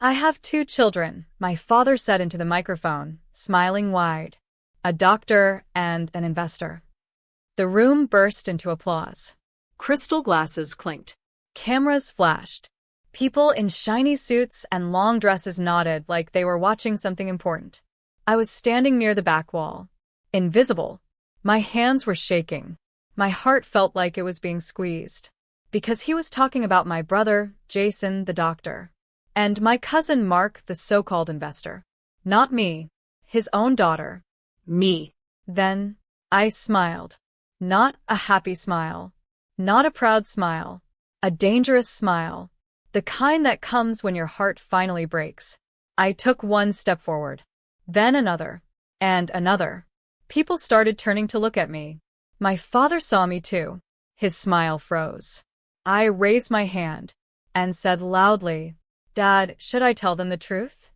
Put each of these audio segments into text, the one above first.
I have 2 children, my father said into the microphone, smiling wide. A doctor and an investor. The room burst into applause. Crystal glasses clinked. Cameras flashed. People in shiny suits and long dresses nodded like they were watching something important. I was standing near the back wall. Invisible. My hands were shaking. My heart felt like it was being squeezed. Because he was talking about my brother, Jason, the doctor. And my cousin Mark, the so-called investor. Not me. His own daughter. Me. Then, I smiled. Not a happy smile. Not a proud smile. A dangerous smile. The kind that comes when your heart finally breaks. I took one step forward. Then another. And another. People started turning to look at me. My father saw me too. His smile froze. I raised my hand and said loudly, "Dad, should I tell them the truth?"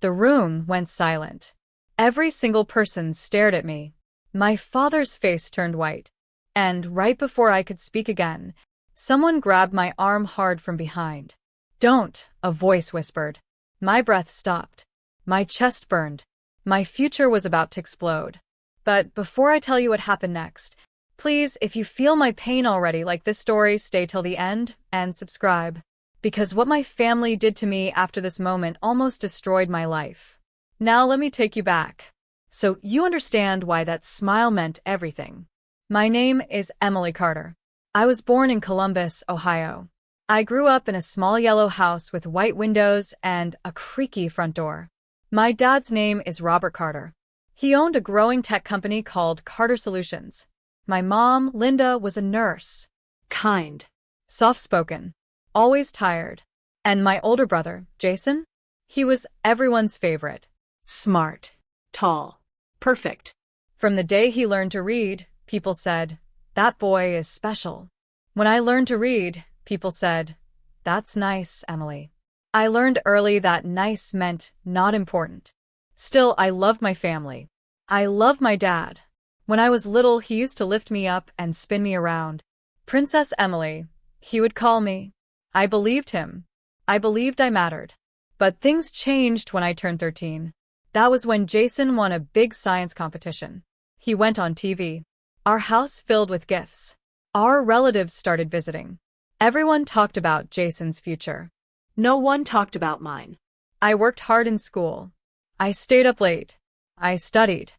The room went silent. Every single person stared at me. My father's face turned white. And right before I could speak again, someone grabbed my arm hard from behind. "Don't," a voice whispered. My breath stopped. My chest burned. My future was about to explode. But before I tell you what happened next, please, if you feel my pain already like this story, stay till the end and subscribe. Because what my family did to me after this moment almost destroyed my life. Now let me take you back, so you understand why that smile meant everything. My name is Emily Carter. I was born in Columbus, Ohio. I grew up in a small yellow house with white windows and a creaky front door. My dad's name is Robert Carter. He owned a growing tech company called Carter Solutions. My mom, Linda, was a nurse. Kind. Soft-spoken. Always tired. And my older brother, Jason? He was everyone's favorite. Smart. Tall. Perfect. From the day he learned to read, people said, "That boy is special." When I learned to read, people said, "That's nice, Emily." I learned early that nice meant not important. Still, I loved my family. I loved my dad. When I was little, he used to lift me up and spin me around. Princess Emily, he would call me. I believed him. I believed I mattered. But things changed when I turned 13. That was when Jason won a big science competition. He went on TV. Our house filled with gifts. Our relatives started visiting. Everyone talked about Jason's future. No one talked about mine. I worked hard in school. I stayed up late. I studied.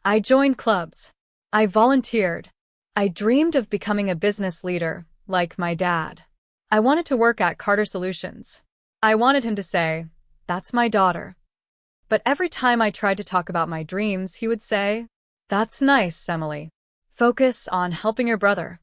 I joined clubs. I volunteered. I dreamed of becoming a business leader, like my dad. I wanted to work at Carter Solutions. I wanted him to say, "That's my daughter." But every time I tried to talk about my dreams, he would say, "That's nice, Emily. Focus on helping your brother."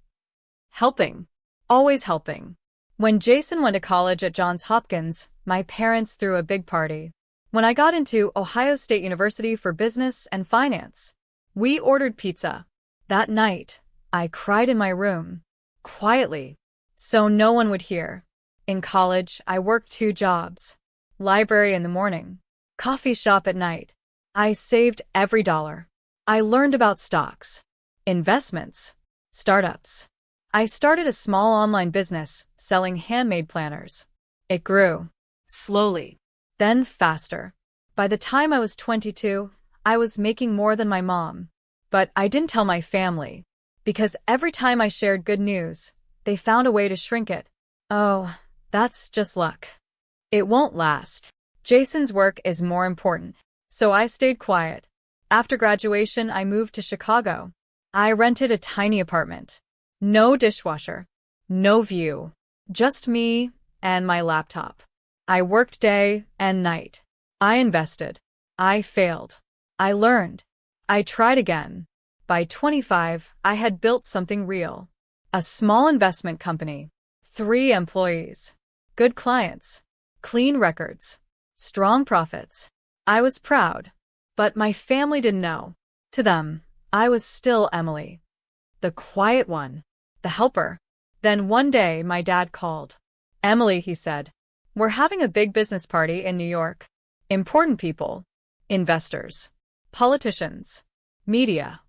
Helping. Always helping. When Jason went to college at Johns Hopkins, my parents threw a big party. When I got into Ohio State University for business and finance, we ordered pizza. That night, I cried in my room, quietly, so no one would hear. In college, I worked 2 jobs. Library in the morning, coffee shop at night. I saved every dollar. I learned about stocks, investments, startups. I started a small online business selling handmade planners. It grew. Slowly. Then faster. By the time I was 22, I was making more than my mom. But I didn't tell my family. Because every time I shared good news, they found a way to shrink it. "Oh, that's just luck. It won't last. Jason's work is more important." So I stayed quiet. After graduation, I moved to Chicago. I rented a tiny apartment. No dishwasher. No view. Just me and my laptop. I worked day and night. I invested. I failed. I learned. I tried again. By 25, I had built something real. A small investment company. 3 employees. Good clients. Clean records. Strong profits. I was proud. But my family didn't know. To them, I was still Emily. The quiet one. The helper. Then one day, my dad called. "Emily," he said, "we're having a big business party in New York. Important people. Investors. Politicians. Media."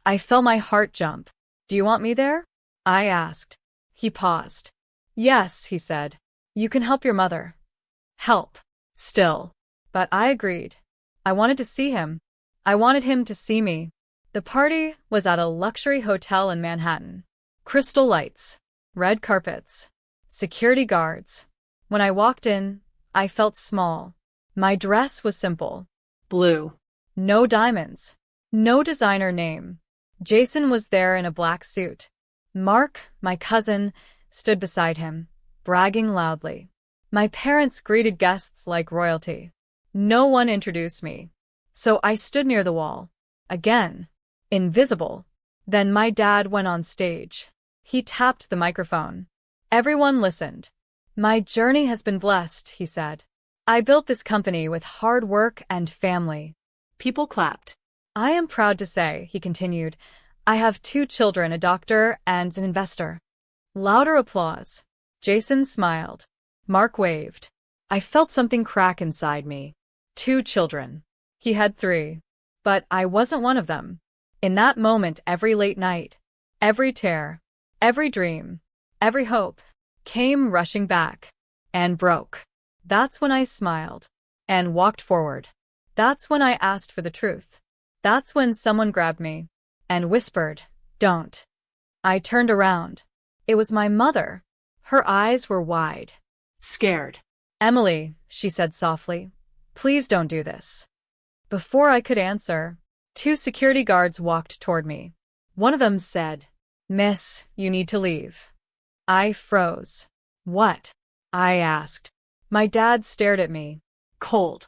I felt my heart jump. "Do you want me there?" I asked. He paused. "Yes," he said. "You can help your mother." Help. Still. But I agreed. I wanted to see him. I wanted him to see me. The party was at a luxury hotel in Manhattan. Crystal lights, red carpets, security guards. When I walked in, I felt small. My dress was simple. Blue. No diamonds. No designer name. Jason was there in a black suit. Mark, my cousin, stood beside him, bragging loudly. My parents greeted guests like royalty. No one introduced me. So I stood near the wall. Again. Invisible. Then my dad went on stage. He tapped the microphone. Everyone listened. My journey has been blessed, he said. I built this company with hard work and family. People clapped. I am proud to say, he continued, I have 2 children, a doctor and an investor. Louder applause. Jason smiled. Mark waved. I felt something crack inside me. 2 children. He had 3. But I wasn't one of them. In that moment, every late night, every tear, every dream, every hope came rushing back and broke. That's when I smiled and walked forward. That's when I asked for the truth. That's when someone grabbed me and whispered, "Don't." I turned around. It was my mother. Her eyes were wide. Scared. "Emily," she said softly, "please don't do this." Before I could answer, 2 security guards walked toward me. One of them said, "Miss, you need to leave." I froze. "What?" I asked. My dad stared at me. Cold.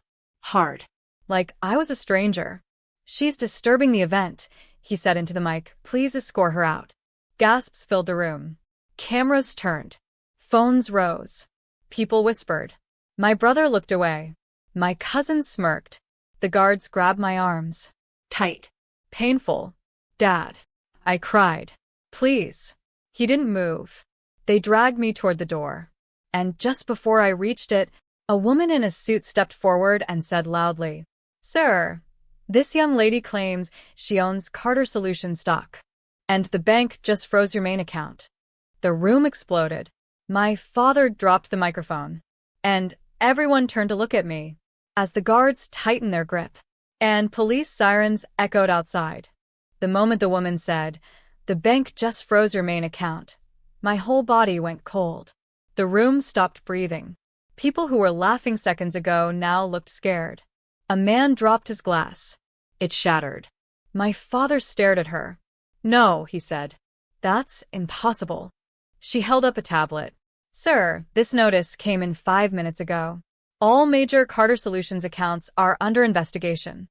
Hard. Like I was a stranger. "She's disturbing the event," he said into the mic. "Please escort her out." Gasps filled the room. Cameras turned. Phones rose. People whispered. My brother looked away. My cousin smirked. The guards grabbed my arms. Tight. Painful. "Dad." I cried. "Please." He didn't move. They dragged me toward the door. And just before I reached it, a woman in a suit stepped forward and said loudly, "Sir, this young lady claims she owns Carter Solutions stock. And the bank just froze your main account." The room exploded. My father dropped the microphone. And everyone turned to look at me as the guards tightened their grip. And police sirens echoed outside. The moment the woman said, "The bank just froze your main account," my whole body went cold. The room stopped breathing. People who were laughing seconds ago now looked scared. A man dropped his glass. It shattered. My father stared at her. "No," he said. "That's impossible." She held up a tablet. "Sir, this notice came in 5 minutes ago. All major Carter Solutions accounts are under investigation."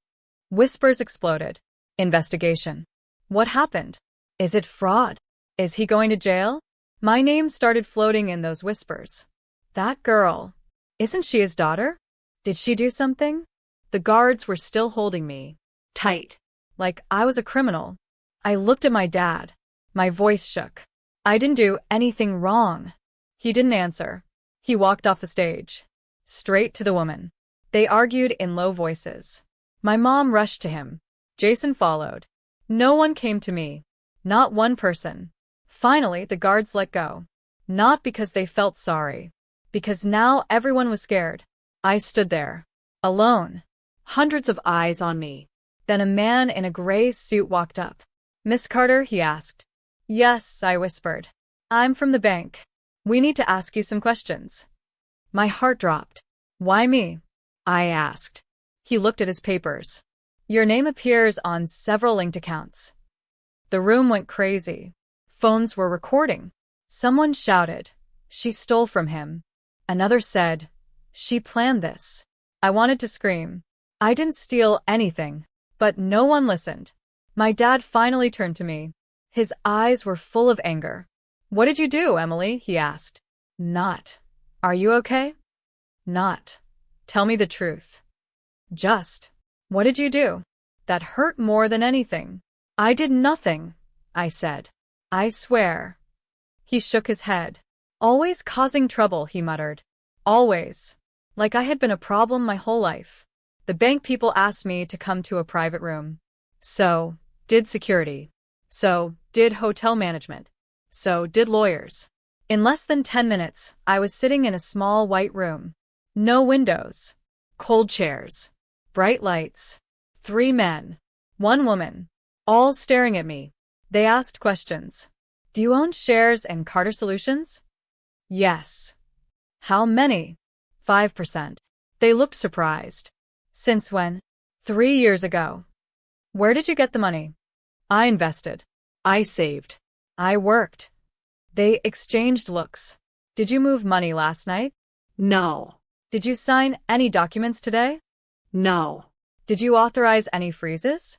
Whispers exploded. Investigation. What happened? Is it fraud? Is he going to jail? My name started floating in those whispers. That girl. Isn't she his daughter? Did she do something? The guards were still holding me. Tight. Like I was a criminal. I looked at my dad. My voice shook. "I didn't do anything wrong." He didn't answer. He walked off the stage. Straight to the woman. They argued in low voices. My mom rushed to him. Jason followed. No one came to me. Not one person. Finally, the guards let go. Not because they felt sorry. Because now everyone was scared. I stood there. Alone. Hundreds of eyes on me. Then a man in a gray suit walked up. "Miss Carter?" he asked. "Yes," I whispered. "I'm from the bank. We need to ask you some questions." My heart dropped. "Why me?" I asked. He looked at his papers. "Your name appears on several linked accounts." The room went crazy. Phones were recording. Someone shouted, "She stole from him." Another said, "She planned this." I wanted to scream. I didn't steal anything. But no one listened. My dad finally turned to me. His eyes were full of anger. "What did you do, Emily?" he asked. "Not." "Are you okay?" "Not." "Tell me the truth." "Just." "What did you do?" "That hurt more than anything." "I did nothing," I said. "I swear." He shook his head. "Always causing trouble," he muttered. "Always. Like I had been a problem my whole life." The bank people asked me to come to a private room. So did security. So did hotel management. So did lawyers. In less than 10 minutes, I was sitting in a small white room. No windows. Cold chairs. Bright lights. 3 men. 1 woman. All staring at me. They asked questions. Do you own shares in Carter Solutions? Yes. How many? 5%. They looked surprised. Since when? 3 years ago. Where did you get the money? I invested. I saved. I worked. They exchanged looks. Did you move money last night? No. Did you sign any documents today? No. Did you authorize any freezes?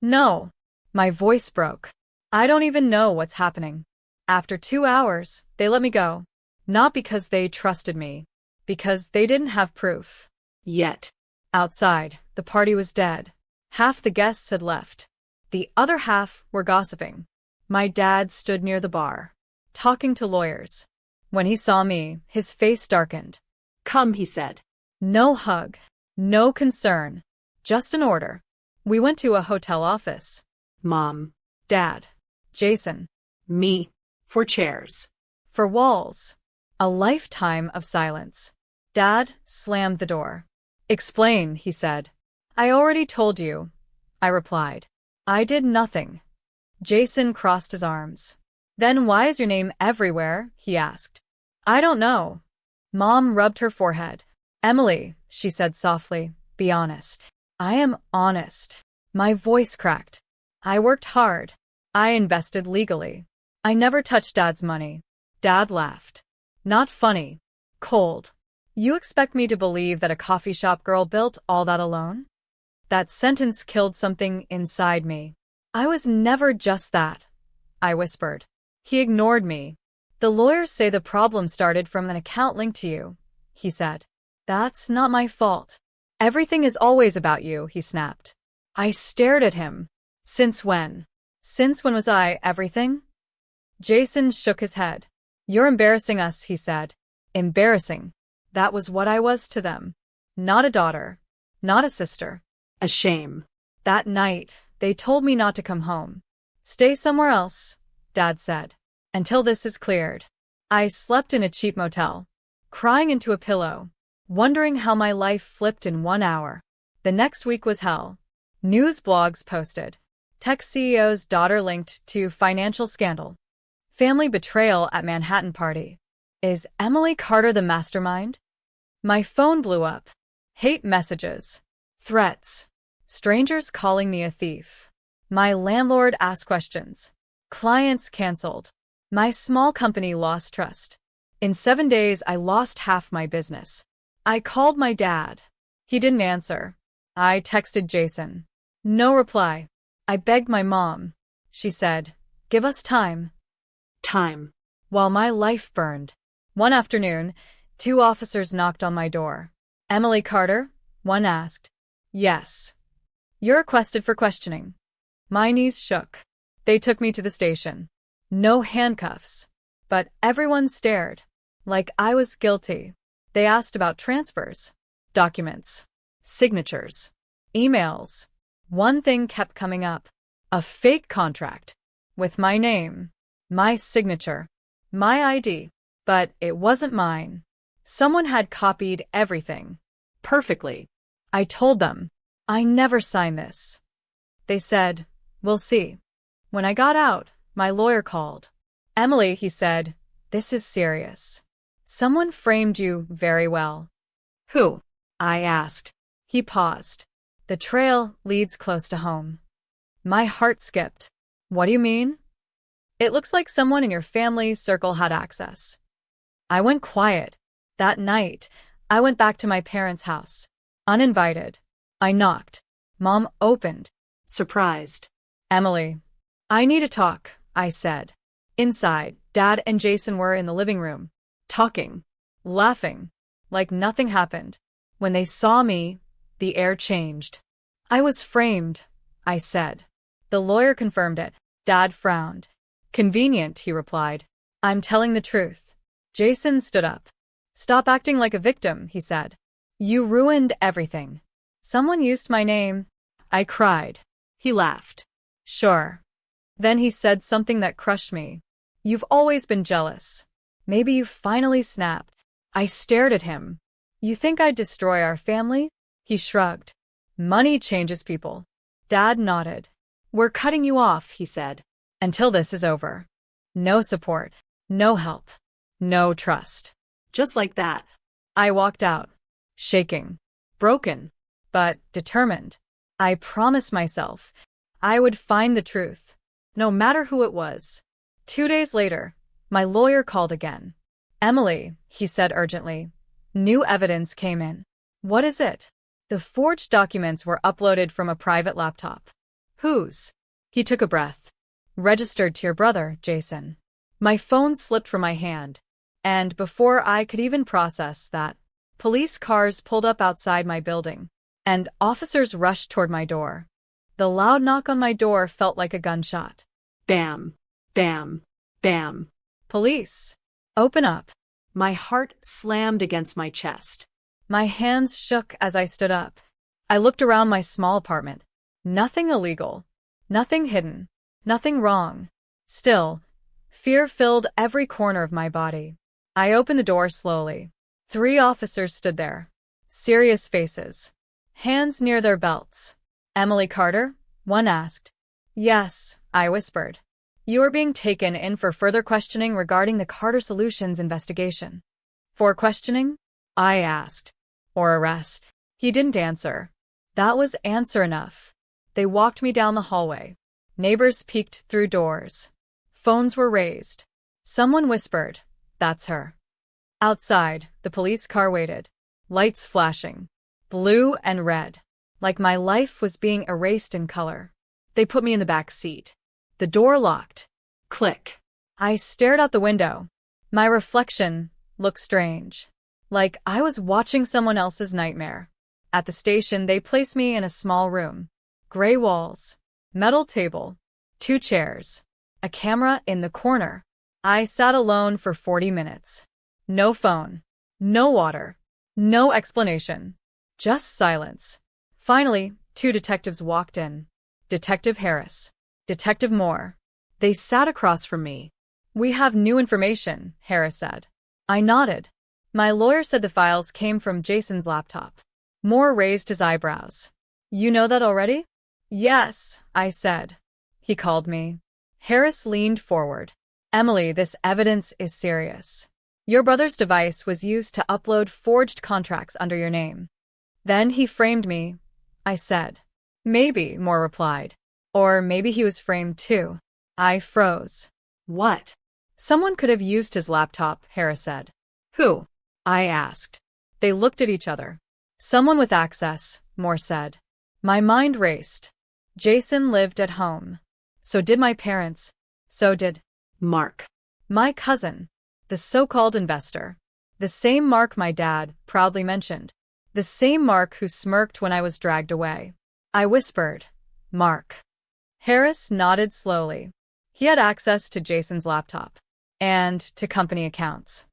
No. My voice broke. I don't even know what's happening. After 2 hours, they let me go. Not because they trusted me, because they didn't have proof. Yet. Outside, the party was dead. Half the guests had left. The other half were gossiping. My dad stood near the bar, talking to lawyers. When he saw me, his face darkened. Come, he said. No hug, no concern, just an order. We went to a hotel office. Mom. Dad. Jason. Me. For chairs. For walls. A lifetime of silence. Dad slammed the door. Explain, he said. I already told you, I replied. I did nothing. Jason crossed his arms. Then why is your name everywhere? He asked. I don't know. Mom rubbed her forehead. Emily, she said softly, be honest. I am honest. My voice cracked. I worked hard. I invested legally. I never touched Dad's money. Dad laughed. Not funny. Cold. You expect me to believe that a coffee shop girl built all that alone? That sentence killed something inside me. I was never just that, I whispered. He ignored me. The lawyers say the problem started from an account linked to you, he said. That's not my fault. Everything is always about you, he snapped. I stared at him. Since when? Since when was I everything? Jason shook his head. You're embarrassing us, he said. Embarrassing. That was what I was to them. Not a daughter. Not a sister. A shame. That night, they told me not to come home. Stay somewhere else, Dad said, until this is cleared. I slept in a cheap motel, crying into a pillow, wondering how my life flipped in 1 hour. The next week was hell. News blogs posted. Tech CEO's daughter linked to financial scandal. Family betrayal at Manhattan party. Is Emily Carter the mastermind? My phone blew up. Hate messages. Threats. Strangers calling me a thief. My landlord asked questions. Clients canceled. My small company lost trust. In 7 days, I lost half my business. I called my dad. He didn't answer. I texted Jason. No reply. I begged my mom. She said, give us time. Time. While my life burned. One afternoon, 2 officers knocked on my door. Emily Carter? One asked. Yes. You're requested for questioning. My knees shook. They took me to the station. No handcuffs. But everyone stared. Like I was guilty. They asked about transfers, documents, signatures, emails. One thing kept coming up. A fake contract. With my name. My signature. My ID. But it wasn't mine. Someone had copied everything. Perfectly. I told them. I never signed this. They said, we'll see. When I got out, my lawyer called. Emily, he said, this is serious. Someone framed you very well. Who? I asked. He paused. The trail leads close to home. My heart skipped. What do you mean? It looks like someone in your family circle had access. I went quiet. That night, I went back to my parents' house. Uninvited. I knocked. Mom opened. Surprised. Emily. I need to talk, I said. Inside, Dad and Jason were in the living room. Talking. Laughing. Like nothing happened. When they saw me, the air changed. I was framed, I said. The lawyer confirmed it. Dad frowned. Convenient, he replied. I'm telling the truth. Jason stood up. Stop acting like a victim, he said. You ruined everything. Someone used my name. I cried. He laughed. Sure. Then he said something that crushed me. You've always been jealous. Maybe you finally snapped. I stared at him. You think I'd destroy our family? He shrugged. Money changes people. Dad nodded. We're cutting you off, he said. Until this is over. No support. No help. No trust. Just like that. I walked out, shaking, Broken. but determined. I promised myself I would find the truth, no matter who it was. 2 days later, my lawyer called again. Emily, he said urgently. New evidence came in. What is it? The forged documents were uploaded from a private laptop. Whose? He took a breath. Registered to your brother, Jason. My phone slipped from my hand, and before I could even process that, police cars pulled up outside my building, and officers rushed toward my door. The loud knock on my door felt like a gunshot. Bam. Bam. Bam. Police. Open up. My heart slammed against my chest. My hands shook as I stood up. I looked around my small apartment. Nothing illegal. Nothing hidden. Nothing wrong. Still, fear filled every corner of my body. I opened the door slowly. 3 officers stood there. Serious faces. Hands near their belts. Emily Carter? One asked. Yes, I whispered. You are being taken in for further questioning regarding the Carter Solutions investigation. For questioning? I asked. Or arrest? He didn't answer. That was answer enough. They walked me down the hallway. Neighbors peeked through doors. Phones were raised. Someone whispered, "That's her." Outside, the police car waited. Lights flashing. Blue and red. Like my life was being erased in color. They put me in the back seat. The door locked. Click. I stared out the window. My reflection looked strange. Like I was watching someone else's nightmare. At the station, they placed me in a small room. Gray walls. Metal table. 2 chairs. A camera in the corner. I sat alone for 40 minutes. No phone. No water. No explanation. Just silence. Finally, 2 detectives walked in. Detective Harris. Detective Moore. They sat across from me. We have new information, Harris said. I nodded. My lawyer said the files came from Jason's laptop. Moore raised his eyebrows. You know that already? Yes, I said. He called me. Harris leaned forward. Emily, this evidence is serious. Your brother's device was used to upload forged contracts under your name. Then he framed me, I said. Maybe, Moore replied. Or maybe he was framed too. I froze. What? Someone could have used his laptop, Harris said. Who? I asked. They looked at each other. Someone with access, Moore said. My mind raced. Jason lived at home. So did my parents. So did Mark. my cousin, the so-called investor. The same Mark my dad proudly mentioned. The same Mark who smirked when I was dragged away. I whispered, Mark. Harris nodded slowly. He had access to Jason's laptop. And to company accounts.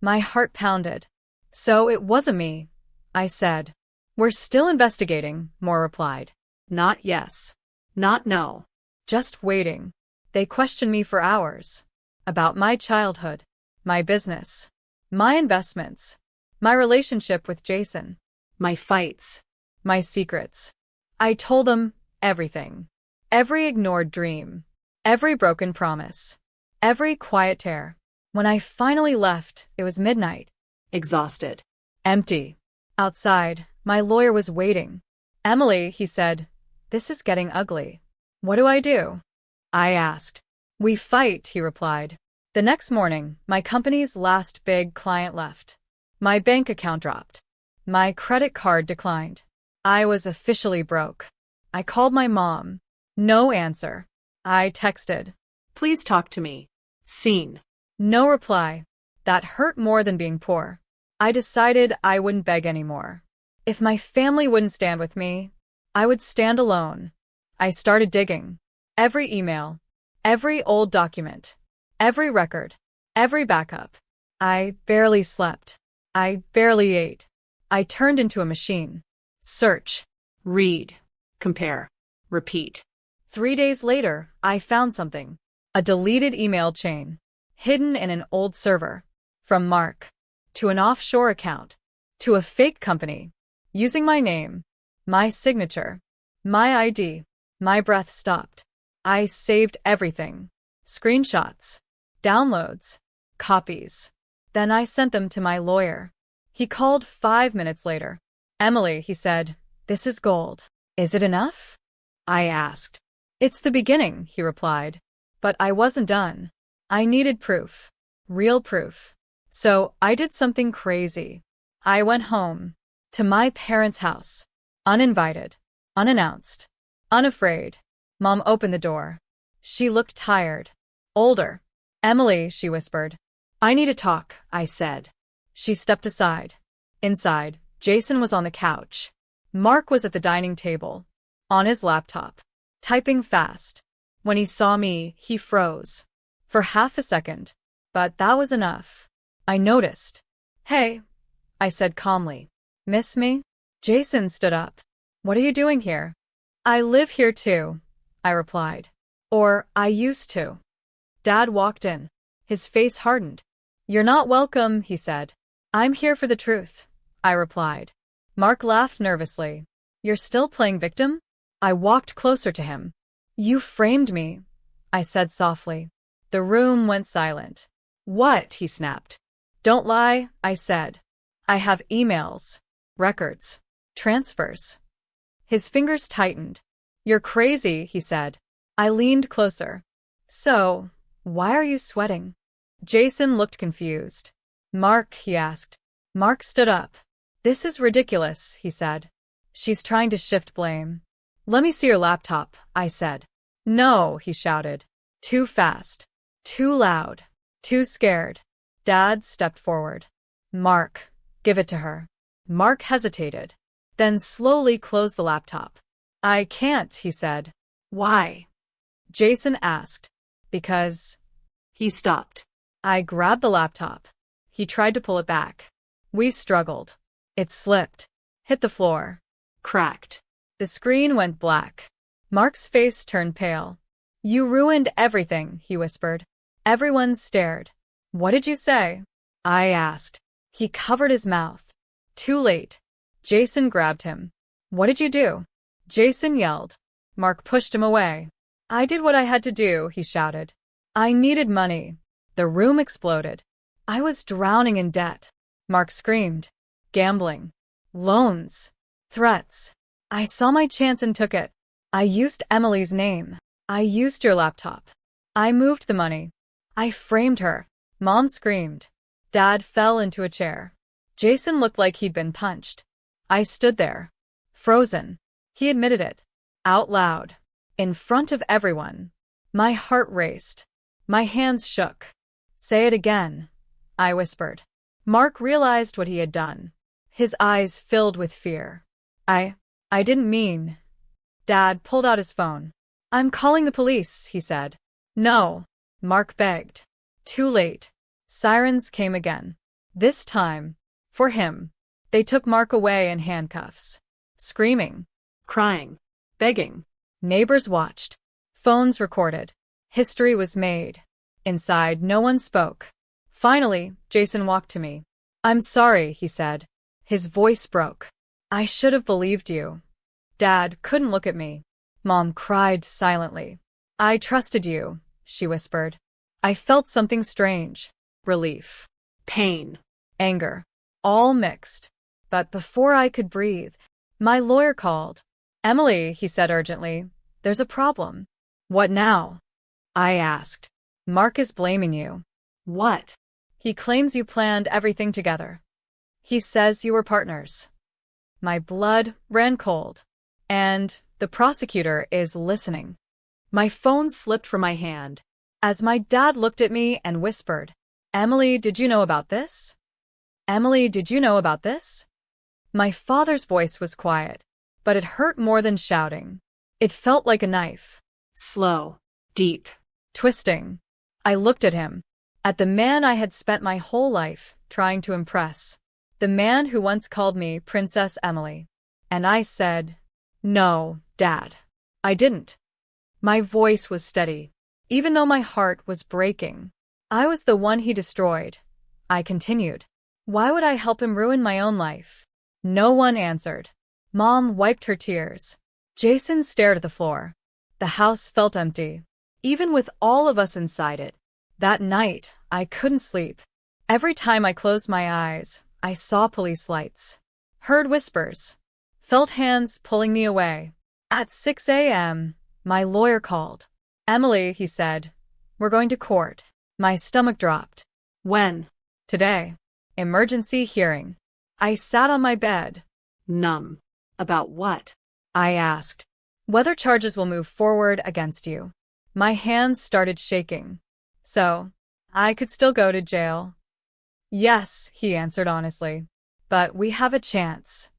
My heart pounded. So it wasn't me, I said. We're still investigating, Moore replied. Not yes. Not no. Just waiting. They questioned me for hours. About my childhood, my business, my investments, my relationship with Jason, My fights. my secrets. I told them everything. Every ignored dream. Every broken promise. Every quiet tear. When I finally left, it was midnight. Exhausted. Empty. Outside, my lawyer was waiting. Emily, he said, this is getting ugly. What do I do? I asked. We fight, he replied. The next morning, my company's last big client left. My bank account dropped. My credit card declined. I was officially broke. I called my mom. No answer. I texted. Please talk to me. Scene. No reply. That hurt more than being poor. I decided I wouldn't beg anymore. If my family wouldn't stand with me, I would stand alone. I started digging. Every email. Every old document. Every record. Every backup. I barely slept. I barely ate. I turned into a machine. Search. Read. Compare. Repeat. 3 days later, I found something. A deleted email chain. Hidden in an old server. From Mark. To an offshore account. to a fake company, using my name, my signature, my ID. My breath stopped. I saved everything. Screenshots, downloads, copies. Then I sent them to my lawyer. He called 5 minutes later. Emily, he said, this is gold. Is it enough? I asked. It's the beginning, he replied. But I wasn't done. I needed proof. Real proof. So I did something crazy. I went home. To my parents' house. Uninvited. Unannounced. Unafraid. Mom opened the door. She looked tired. Older. Emily, she whispered. I need to talk, I said. She stepped aside. Inside, Jason was on the couch. Mark was at the dining table, on his laptop, typing fast. When he saw me, he froze. For half a second. But that was enough. I noticed. Hey, I said calmly. Miss me? Jason stood up. What are you doing here? I live here too, I replied. Or I used to. Dad walked in. His face hardened. You're not welcome, he said. I'm here for the truth, I replied. Mark laughed nervously. You're still playing victim? I walked closer to him. You framed me, I said softly. The room went silent. What? He snapped. Don't lie, I said. I have emails, records, transfers. His fingers tightened. You're crazy, he said. I leaned closer. So, why are you sweating? Jason looked confused. Mark, he asked. Mark stood up. This is ridiculous, he said. She's trying to shift blame. Let me see your laptop, I said. No, he shouted. Too fast. Too loud. Too scared. Dad stepped forward. Mark, give it to her. Mark hesitated, then slowly closed the laptop. I can't, he said. Why? Jason asked. Because. He stopped. I grabbed the laptop. He tried to pull it back. We struggled. It slipped, hit the floor, cracked. The screen went black. Mark's face turned pale. You ruined everything, he whispered. Everyone stared. What did you say? I asked. He covered his mouth. Too late. Jason grabbed him. What did you do? Jason yelled. Mark pushed him away. I did what I had to do, he shouted. I needed money. The room exploded. I was drowning in debt. Mark screamed. Gambling. Loans. Threats. I saw my chance and took it. I used Emily's name. I used your laptop. I moved the money. I framed her. Mom screamed. Dad fell into a chair. Jason looked like he'd been punched. I stood there. Frozen. He admitted it. Out loud. In front of everyone. My heart raced. My hands shook. Say it again, I whispered. Mark realized what he had done. His eyes filled with fear. I didn't mean. Dad pulled out his phone. I'm calling the police, he said. No, Mark begged. Too late. Sirens came again. This time, for him, they took Mark away in handcuffs. Screaming, crying, begging. Neighbors watched. Phones recorded. History was made. Inside, no one spoke. Finally, Jason walked to me. I'm sorry, he said. His voice broke. I should have believed you. Dad couldn't look at me. Mom cried silently. I trusted you, she whispered. I felt something strange. Relief. Pain. Anger. All mixed. But before I could breathe, my lawyer called. Emily, he said urgently, there's a problem. What now? I asked. Mark is blaming you. What? He claims you planned everything together. He says you were partners. My blood ran cold. And the prosecutor is listening. My phone slipped from my hand as my dad looked at me and whispered, Emily, did you know about this? Emily, did you know about this? My father's voice was quiet, but it hurt more than shouting. It felt like a knife. Slow, deep, twisting. I looked at him, at the man I had spent my whole life trying to impress, the man who once called me Princess Emily. And I said, no, Dad, I didn't. My voice was steady, even though my heart was breaking. I was the one he destroyed. I continued. Why would I help him ruin my own life? No one answered. Mom wiped her tears. Jason stared at the floor. The house felt empty, even with all of us inside it. That night, I couldn't sleep. Every time I closed my eyes, I saw police lights, heard whispers, felt hands pulling me away. At 6 a.m., my lawyer called. Emily, he said, we're going to court. My stomach dropped. When? Today. Emergency hearing. I sat on my bed. Numb. About what? I asked. Whether charges will move forward against you. My hands started shaking. So, I could still go to jail. Yes, he answered honestly. But we have a chance.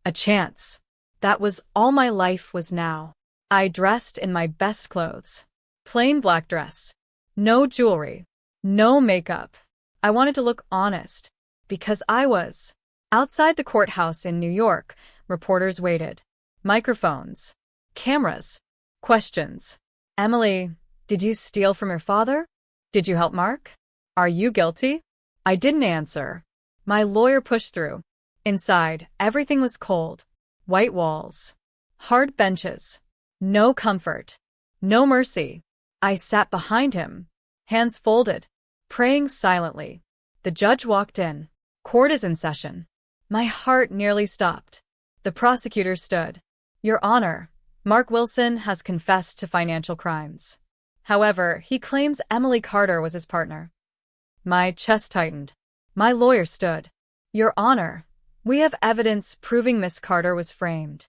A chance. That was all my life was now. I dressed in my best clothes. Plain black dress. No jewelry. No makeup. I wanted to look honest. Because I was. Outside the courthouse in New York, reporters waited. Microphones. Cameras. Questions. Emily, did you steal from your father? Did you help Mark? Are you guilty? I didn't answer. My lawyer pushed through. Inside, everything was cold. White walls. Hard benches. No comfort. No mercy. I sat behind him, hands folded, praying silently. The judge walked in. Court is in session. My heart nearly stopped. The prosecutor stood. Your Honor, Mark Wilson has confessed to financial crimes. However, he claims Emily Carter was his partner. My chest tightened. My lawyer stood. Your Honor, we have evidence proving Miss Carter was framed.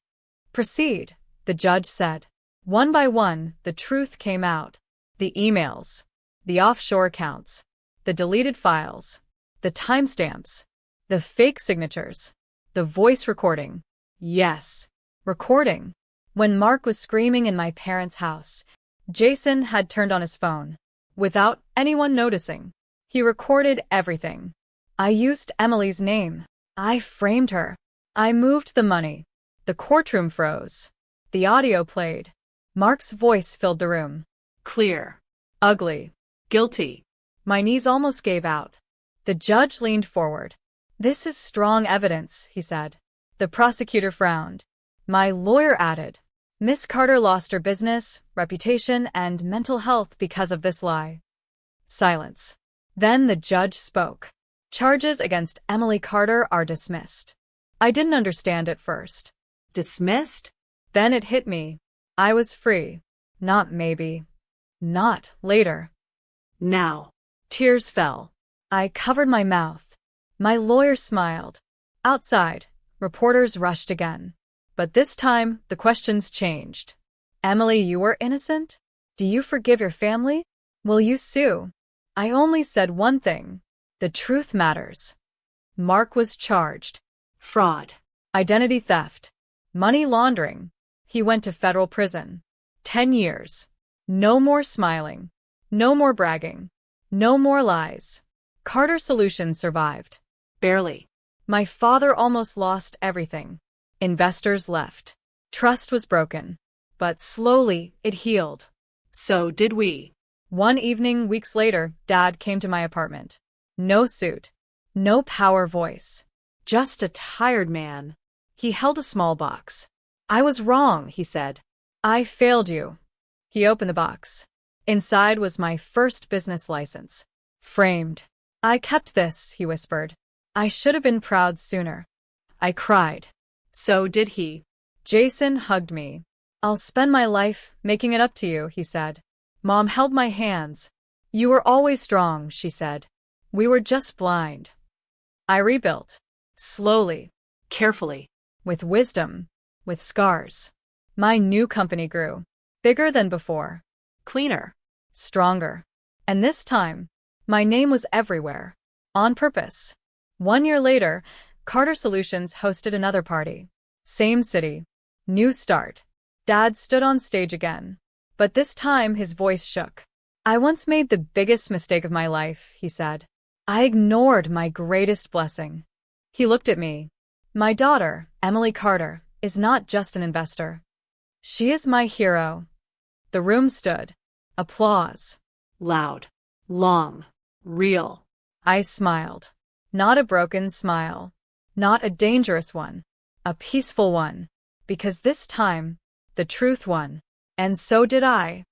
Proceed, the judge said. One by one, the truth came out. The emails, the offshore accounts, the deleted files, the timestamps, the fake signatures, the voice recording. Yes, recording. When Mark was screaming in my parents' house, Jason had turned on his phone. Without anyone noticing, he recorded everything. I used Emily's name. I framed her. I moved the money. The courtroom froze. The audio played. Mark's voice filled the room. Clear. Ugly. Guilty. My knees almost gave out. The judge leaned forward. This is strong evidence, he said. The prosecutor frowned. My lawyer added, Miss Carter lost her business, reputation, and mental health because of this lie. Silence. Then the judge spoke. Charges against Emily Carter are dismissed. I didn't understand at first. Dismissed? Then it hit me. I was free. Not maybe. Not later. Now. Tears fell. I covered my mouth. My lawyer smiled. Outside, reporters rushed again. But this time, the questions changed. Emily, you were innocent? Do you forgive your family? Will you sue? I only said one thing. The truth matters. Mark was charged. Fraud. Identity theft. Money laundering. He went to federal prison. 10 years. No more smiling. No more bragging. No more lies. Carter Solutions survived. Barely. My father almost lost everything. Investors left. Trust was broken. But slowly, it healed. So did we. One evening, weeks later, Dad came to my apartment. No suit. No power voice. Just a tired man. He held a small box. I was wrong, he said. I failed you. He opened the box. Inside was my first business license. Framed. I kept this, he whispered. I should have been proud sooner. I cried. So did he. Jason hugged me. I'll spend my life making it up to you, he said. Mom held my hands. You were always strong, she said. We were just blind. I rebuilt. Slowly. Carefully. With wisdom. With scars. My new company grew. Bigger than before. Cleaner. Stronger. And this time, my name was everywhere. On purpose. 1 year later, Carter Solutions hosted another party. Same city. New start. Dad stood on stage again. But this time his voice shook. I once made the biggest mistake of my life, he said. I ignored my greatest blessing. He looked at me. My daughter, Emily Carter, is not just an investor. She is my hero. The room stood. Applause. Loud. Long. Real. I smiled. Not a broken smile. Not a dangerous one. A peaceful one. Because this time, the truth won. And so did I.